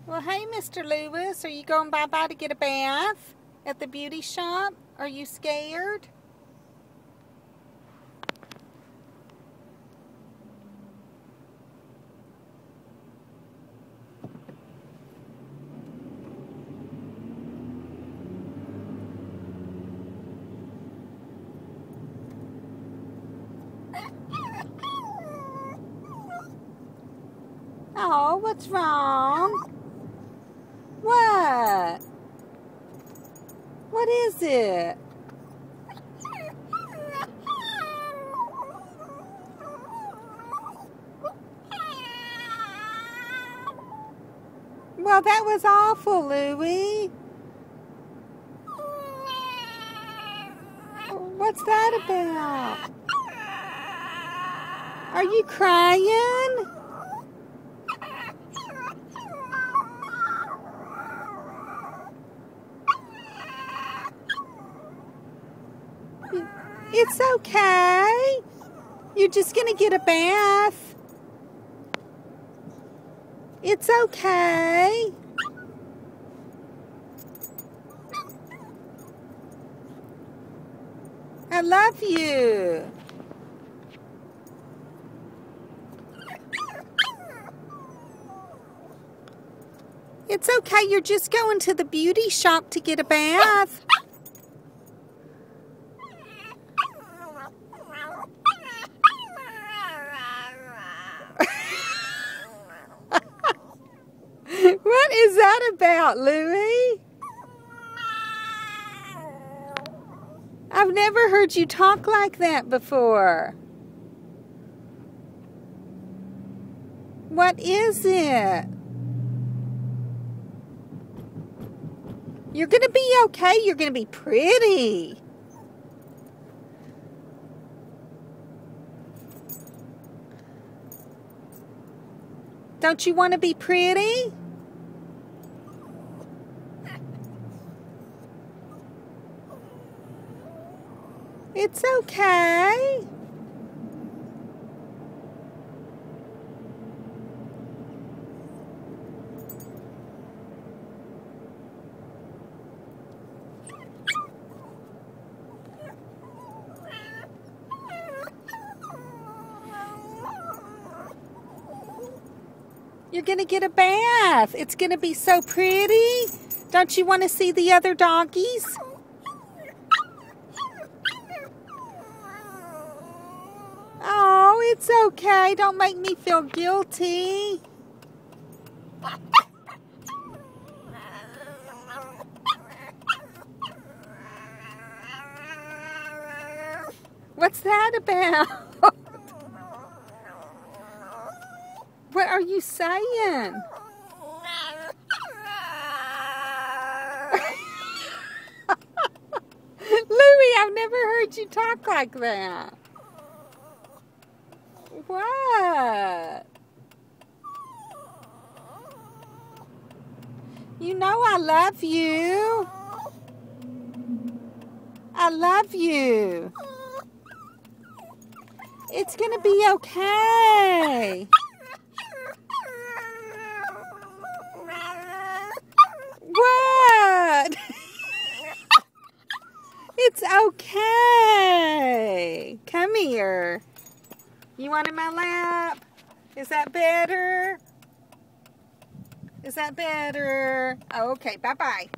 Well, hey, Mr. Lewis, are you going bye-bye to get a bath at the beauty shop? Are you scared? Oh, what's wrong? What? What is it? Well, that was awful, Louie. What's that about? Are you crying? It's okay. You're just gonna get a bath. It's okay. I love you. It's okay. You're just going to the beauty shop to get a bath. What is that about, Louie? I've never heard you talk like that before. What is it? You're going to be okay. You're going to be pretty. Don't you want to be pretty? It's okay. You're going to get a bath. It's going to be so pretty. Don't you want to see the other doggies? Oh, it's okay. Don't make me feel guilty. What's that about? What are you saying? Louie, I've never heard you talk like that. What? You know I love you. I love you. It's gonna be okay. What? It's okay. Come here. You want in my lap? Is that better? Is that better? Oh, okay, bye-bye.